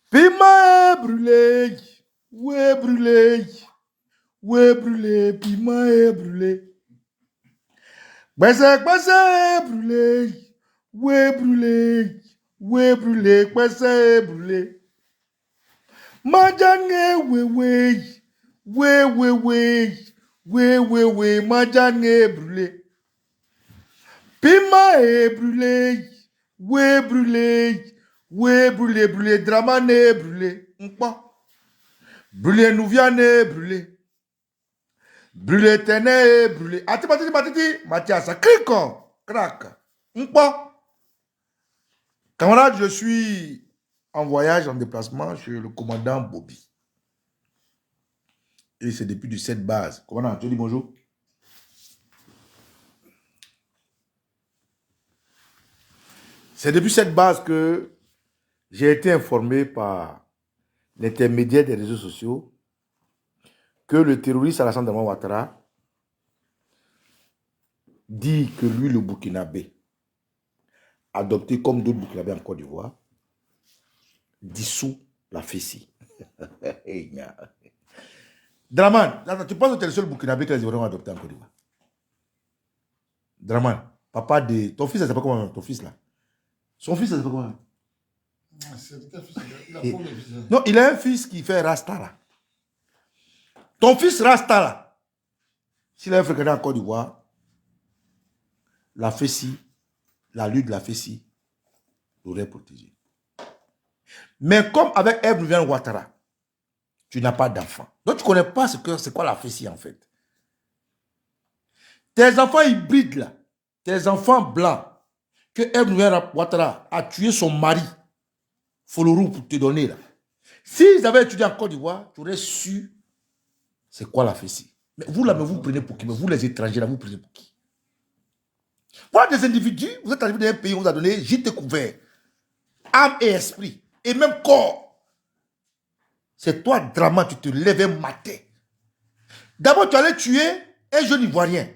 Piment est brûlé. Ouais, brûlé. Ouais, brûlé. Piment est brûlé. Baisse est brûlé. Ouais, brûlé. Ouais, brûlé. Baisse est brûlé. Majane, ouais, ouais. Ouais, ouais, ouais. Ouais, ouais, ouais. Majane est brûlé. Piment est brûlé. Ouais, brûlé. Ouais, brûlé, brûlé. Dramane est brûlé. Brûlé, Nouviane, brûlé. Brûlé, Téné, brûlé. Ati, matiti, matiti. Mathias, cric, crac. Camarade, je suis en voyage, en déplacement chez le commandant Bobby. Et c'est depuis du 7 base. Commandant, tu dis bonjour. C'est depuis cette base que j'ai été informé par l'intermédiaire des réseaux sociaux que le terroriste Alassane Dramane Ouattara dit que lui, le Burkinabé, adopté comme d'autres Burkinabés en Côte d'Ivoire, dissout la FECI. Draman, tu penses que tu es le seul Burkinabé que les Ivoiriens ont adopté en Côte d'Ivoire? Draman, papa de... Ton fils, ça s'appelle comment? Ton fils là? Son fils, ça s'appelle comment? Non, il a un fils qui fait Rasta là. Ton fils Rasta là, s'il avait fréquenté en Côte d'Ivoire, la FECI, la lutte de la FECI, l'aurait protégé. Mais comme avec Ebn Ouattara, tu n'as pas d'enfant. Donc tu ne connais pas c'est quoi la FECI en fait. Tes enfants hybrides là, tes enfants blancs, que Ebn Ouattara a tué son mari, Folorou pour te donner là. S'ils avaient étudié en Côte d'Ivoire, tu aurais su c'est quoi la FECI. Mais vous là, vous prenez pour qui? Mais vous les étrangers là, vous prenez pour qui? Voilà des individus, vous êtes arrivé dans un pays, on vous a donné gîte couvert, âme et esprit, et même corps. C'est toi, Drama, tu te lèves un matin. D'abord, tu allais tuer un jeune Ivoirien.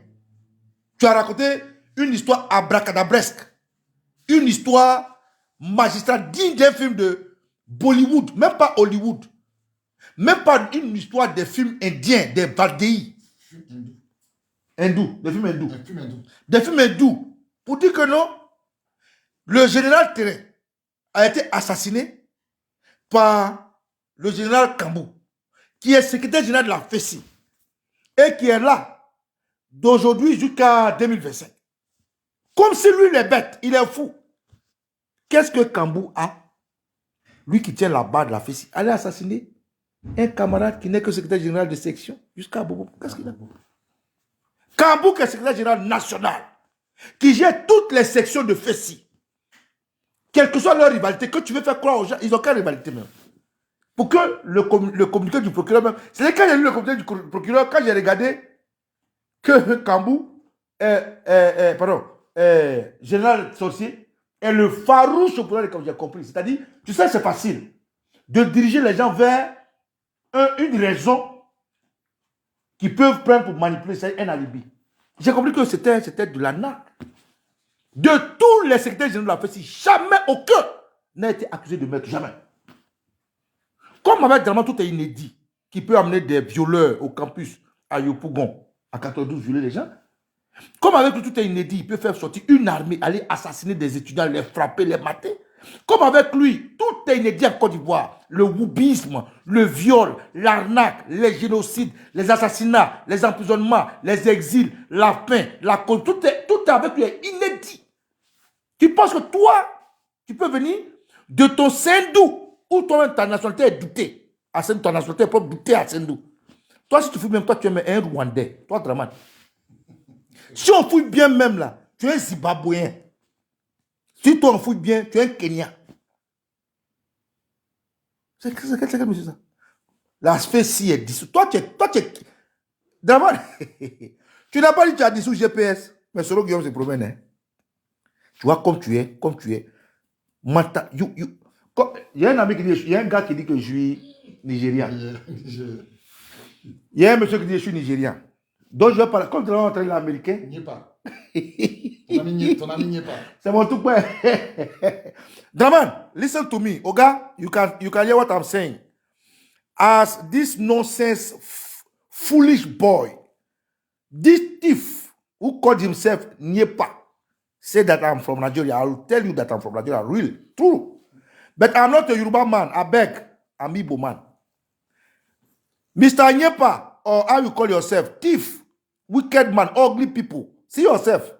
Tu as raconté une histoire abracadabresque. Une histoire magistrale digne d'un film de Bollywood, même pas Hollywood. Même pas une histoire des films indiens, des Valdéi. Hindous, des films hindous. Des films hindous. Pour dire que non, le général Terrain a été assassiné par le général Kambou, qui est secrétaire général de la FECI et qui est là d'aujourd'hui jusqu'à 2025. Comme si lui, il est bête, il est fou. Qu'est-ce que Kambou a? Lui qui tient la barre de la FECI, allait assassiner un camarade qui n'est que secrétaire général de section jusqu'à Bobo. Qu'est-ce qu'il a? Kambou qui est secrétaire général national, qui gère toutes les sections de FECI. Quelle que soit leur rivalité, que tu veux faire croire aux gens, ils n'ont qu'une rivalité même. Pour que le communiqué du procureur même, c'est quand j'ai lu le communiqué du procureur, quand j'ai regardé que Kambou, général sorcier, est le farouche au pouvoir, comme j'ai compris. C'est-à-dire, tu sais, c'est facile de diriger les gens vers une raison qu'ils peuvent prendre pour manipuler, c'est un alibi. J'ai compris que c'était de la nappe. De tous les secrétaires généraux de la FECI, jamais aucun n'a été accusé de meurtre, jamais. Comme avec vraiment tout est inédit, qui peut amener des violeurs au campus à Yopougon, à 92 violer les gens. Comme avec lui, tout est inédit, il peut faire sortir une armée, aller assassiner des étudiants, les frapper, les mater. Comme avec lui, tout est inédit en Côte d'Ivoire. Le woubisme, le viol, l'arnaque, les génocides, les assassinats, les emprisonnements, les exils, la faim, la cause, tout est avec lui est inédit. Tu penses que toi, tu peux venir de ton Sendou, où toi-même ta nationalité est doutée. Ta nationalité est propre doutée à Sendou. Toi, si tu fouilles même, toi, tu es un Rwandais. Toi, Draman. Si on fouille bien même là, tu es un Zimbabwéen. Si toi on fouille bien, tu es un Kenyan. C'est quel monsieur ça? La FECI est dissous. Toi, tu es. Draman, tu n'as pas dit que tu as dissous GPS. Mais selon Guillaume se promène. Hein. Tu vois comme tu es. Il y a un ami qui dit, il y a un gars qui dit que je suis nigérian. Il y a un monsieur qui dit que je suis nigérian. Donc je vais parler, comme tu es en train d'américain. Il n'y a pas. Ton ami n'y est pas. C'est mon tout point. Draman, listen to me. Oga, you can hear what I'm saying. As this nonsense, foolish boy, this thief who called himself Nyepa, said that I'm from Nigeria. I will tell you that I'm from Nigeria. Really, true. But I'm not a Yoruba man. I beg. I'm Igbo man. Mr. Nyepa, or how you call yourself, thief, wicked man, ugly people. See yourself.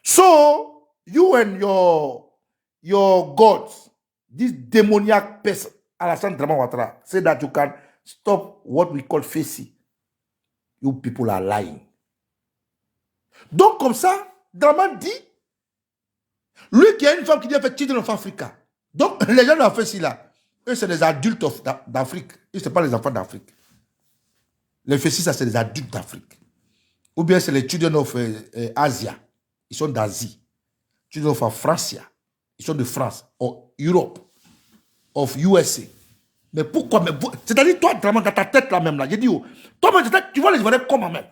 So, you and your gods, this demoniac person, Alassane Draman Ouattara, say that you can stop what we call Fessi. You people are lying. Donc, comme ça, Draman dit, lui qui a une femme qui dit fait Children of Africa. Donc, les gens de la Fessi là, eux, c'est des adultes d'Afrique. Ils ne sont pas les enfants d'Afrique. Les Fessi, ça, c'est des adultes d'Afrique. Ou bien c'est les Children of Asia. Ils sont d'Asie. Children of Francia. Ils sont de France. Of Europe. Of USA. Mais pourquoi? C'est-à-dire, toi, dans ta tête là même là, j'ai dit, oh, toi, tu vois les Ivoiriens comment même?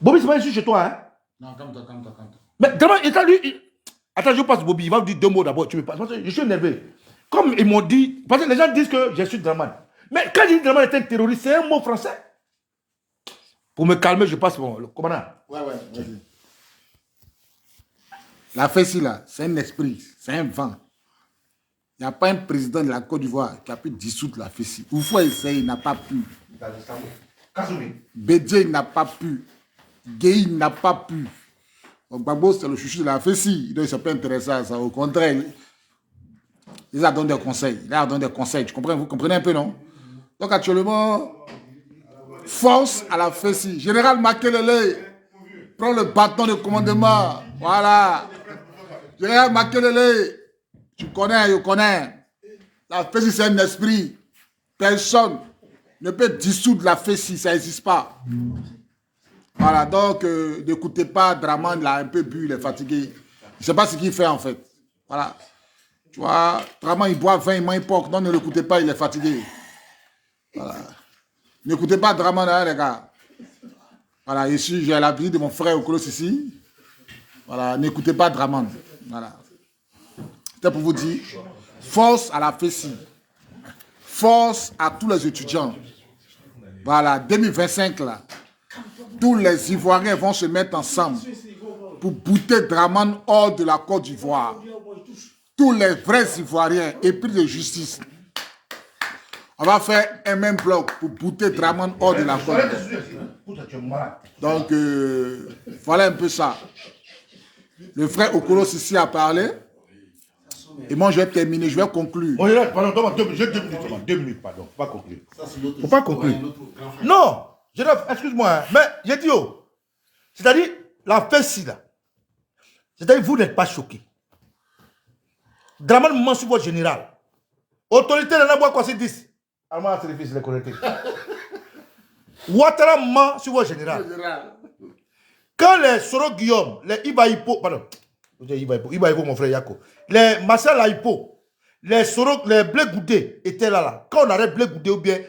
Bobby, c'est pas ici chez toi, hein? Non, calme-toi. Mais vraiment, lui, attends, je passe Bobby, il va vous dire deux mots d'abord. Je suis énervé. Comme ils m'ont dit, parce que les gens disent que je suis Draman. Mais quand je dis Draman est un terroriste, c'est un mot français. Pour me calmer, je passe le commandant. Ouais, vas-y. La Fessi là, c'est un esprit, c'est un vent. Il n'y a pas un président de la Côte d'Ivoire qui a pu dissoudre la Fessi. Il faut essayer, il n'a pas pu. Bédié n'a pas pu. Guéhi n'a pas pu. Gbagbo, c'est le chouchou de la Fessi. Il ne s'est pas intéressé à ça. Au contraire, il a donné des conseils. Tu comprends? Vous comprenez un peu, non? Donc actuellement, force à la Fessi. Général Makelele prend le bâton de commandement. Voilà. Général Makelele, tu connais, je connais. La Fessi, c'est un esprit. Personne ne peut dissoudre la Fessi, ça n'existe pas. Voilà, donc n'écoutez pas Draman, il a un peu bu, il est fatigué. Je ne sais pas ce qu'il fait en fait. Voilà. Tu vois, Draman, il boit 20, il mange porc. Non, ne l'écoutez pas, il est fatigué. Voilà. N'écoutez pas Draman, hein, les gars. Voilà, ici, j'ai la visite de mon frère Okolos ici. Voilà, n'écoutez pas Draman. Voilà. C'était pour vous dire, force à la Fessi. Force à tous les étudiants. Voilà, 2025 là. Tous les Ivoiriens vont se mettre ensemble pour bouter Draman hors de la Côte d'Ivoire. Tous les vrais Ivoiriens épris de justice. On va faire un même bloc pour bouter Draman hors de la Côte d'Ivoire. Donc, voilà un peu ça. Le frère Okolos ici a parlé. Et moi, je vais terminer, je vais conclure. Oh, pardon, j'ai 2 minutes, pardon. Faut pas conclure. Faut pas conclure. Non, excuse-moi, hein, mais j'ai dit, oh, c'est-à-dire, la Fessi là, c'est-à-dire, vous n'êtes pas choqués. Draman ment sur votre général. Autorité de la boîte, quoi, c'est 10. Allemand, c'est les fils, les connectés. Ouattara ment sur votre général. Quand les Soro Guillaume, les Iba Hippo, pardon, Iba Hippo, mon frère Yako, les Marcel Hippo, les Blé Goudé étaient là. Quand on arrête Blé Goudé ou bien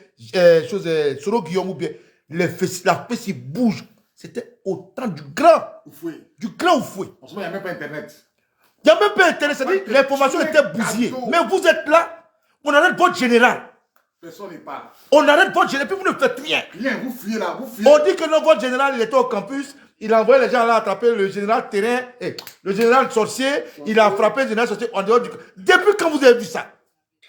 Soro Guillaume ou bien la Fessi bouge, c'était au temps du grand Oufoué. Du grand Oufoué. En ce moment, il n'y a même pas Internet. Il n'y a même pas Internet, c'est-à-dire l'information était bousillée. Mais vous êtes là, on arrête votre général. Personne n'est pas. On arrête votre général, puis vous ne faites rien. Rien, vous fuyez là, vous fuyez. On dit que non, votre général, il était au campus. Il a envoyé les gens là attraper le général terrain, le général sorcier, il a frappé le général sorcier en dehors du... Depuis quand vous avez vu ça?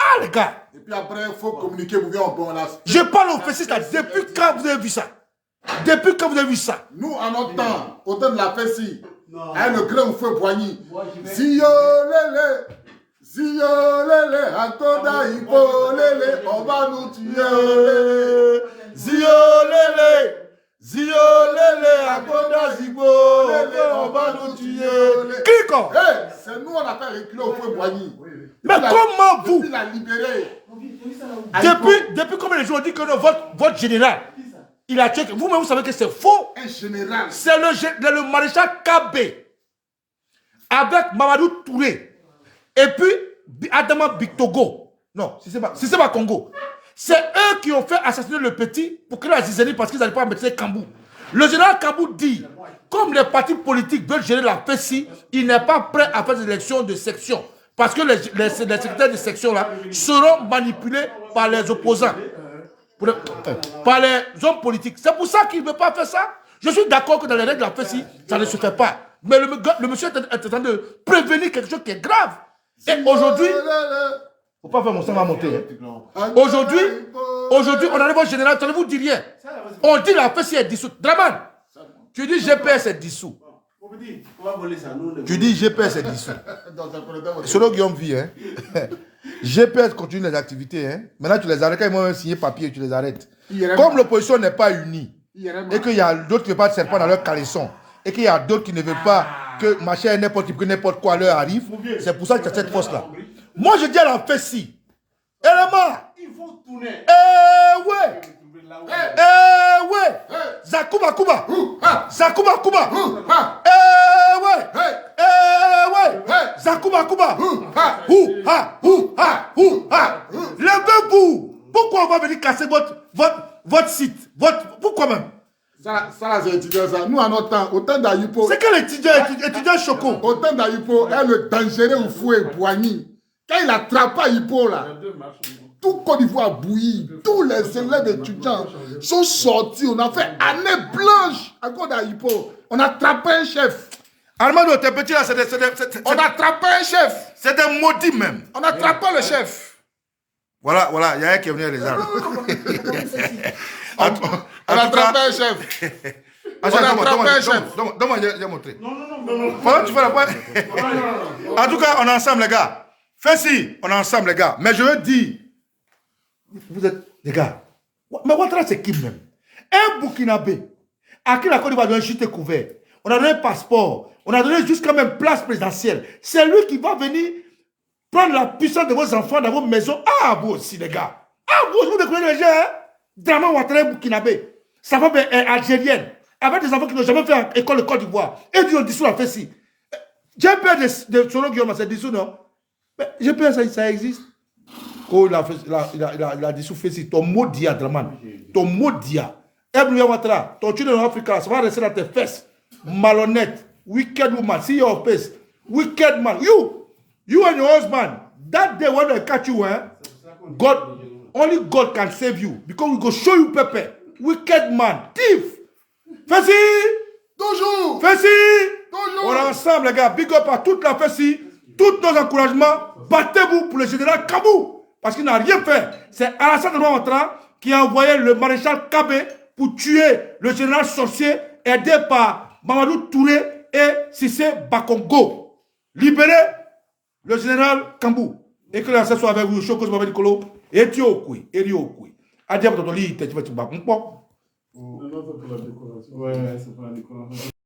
Ah les gars! Et puis après, il faut communiquer, vous voyez, bon là. Je parle au Fessi là, depuis quand vous avez vu ça? Depuis quand vous avez vu ça? Nous, en notre temps, au temps de la Fessi, avec le grand feu Boigny, Zio lele, Akoda Ipo lele, on va nous tuer. Zio lele. Zio lele, Akoda Zibo, on va nous tuer. Kiko! C'est nous, on a fait reculer au feu Boigny. Mais comment vous? Depuis la libéré. Depuis combien de jours on dit que votre général, il a tué. Vous-même, vous savez que c'est faux. Un général. C'est le maréchal Kabé avec Mamadou Touré et puis Adama Bictogo. Non, si c'est pas Congo. C'est eux qui ont fait assassiner le petit pour créer la zizanie parce qu'ils n'arrivent pas à mettre les Kambou. Le général Kabou dit, comme les partis politiques veulent gérer la PECI, il n'est pas prêt à faire des élections de section. Parce que les secrétaires de section là seront manipulés par les opposants, par les hommes politiques. C'est pour ça qu'il ne veut pas faire ça. Je suis d'accord que dans les règles de la PECI, ça ne se fait pas. Mais le monsieur est en train de prévenir quelque chose qui est grave. Et aujourd'hui, il ne faut pas faire mon sang à monter. Hein. Aujourd'hui, on arrive au général, ça ne vous dit rien. On dit la PECI est dissoute. Draman, tu dis GPS est dissous. Tu dis GPS est dissous. Selon Guillaume vit, hein. GPS continue les activités. Hein. Maintenant, tu les arrêtes. Quand ils m'ont signé papier, tu les arrêtes. Comme l'opposition n'est pas unie, et qu'il y a d'autres qui ne veulent pas de serpent dans leur caleçon, et qu'il y a d'autres qui ne veulent pas que machin, n'importe quoi leur arrive, c'est pour ça que tu as cette force-là. Moi, je dis à la PECI, il faut tourner. Ouais. Ouais. Zakouba Kouba. Zakouba Kouba. Ouais. Zakouba Kouba. Levez-vous. Pourquoi on va venir casser votre site? Pourquoi même? Ça, c'est étudiant, ça. Nous, en notre temps, au temps d'Ayupo. C'est quel étudiant Choco? Au temps d'Ayupo, le dangereux au fouet Boigny. Quand il attrape Ayupo, là, tout Côte d'Ivoire bouillit. Tous les élèves étudiants sont sortis. On a fait année blanche à cause d'Ayupo. On a attrapé un chef. Armando, t'es petit là, on a attrapé un chef. C'est des maudits même. On a attrapé le chef. Voilà, il y a un qui est venu les armes. On a attrapé un chef. On a attrapé un chef. Donne-moi, j'ai montré. Non. Pendant que tu fais la pointe. En tout cas, on est ensemble, les gars. Fais si, on est ensemble, les gars. Mais je veux dire, vous êtes, les gars, mais Ouattara, c'est qui même? Un Burkinabé, à qui la Côte d'Ivoire donne un chute couvert. On a donné un passeport. On a donné jusqu'à même place présidentielle. C'est lui qui va venir prendre la puissance de vos enfants dans vos maisons. Ah, vous aussi, les gars. Ah, vous découvrez les gens, hein? Draman Ouattara Burkinabé. Sa femme est algérienne. Avec des enfants qui n'ont jamais fait école de Côte d'Ivoire. Et ils ont dissous la FECI. GPS de Solo Guillaume, c'est dissous, non? Mais GPS, ça existe. Oh, il a dissous FECI. Ton mot dia, Draman. Ton mot dia. Ebouya Ouattara, ton tue de l'Afrique, ça va rester dans tes fesses. Malhonnête. Wicked woman. See your face. Wicked man. You and your husband. That day when they catch you, God, only God can save you. Because we go show you Pepe. Wicked man. Thief. FECI. Toujours. FECI. Toujours. On est ensemble, les gars. Big up à toute la FECI. Tous nos encouragements. Battez-vous pour le général Kabou. Parce qu'il n'a rien fait. C'est Alassane Ouattara qui a envoyé le maréchal Kabé pour tuer le général sorcier aidé par Mamadou Touré et Sissé Bakongo. Libérez le général Kambou. Et que la soit avec vous, Chokos Babadikolo, et Tiokoui, et Riokoui. Adia Totoli, Tétifatiba. Ouais, c'est pour la décoration.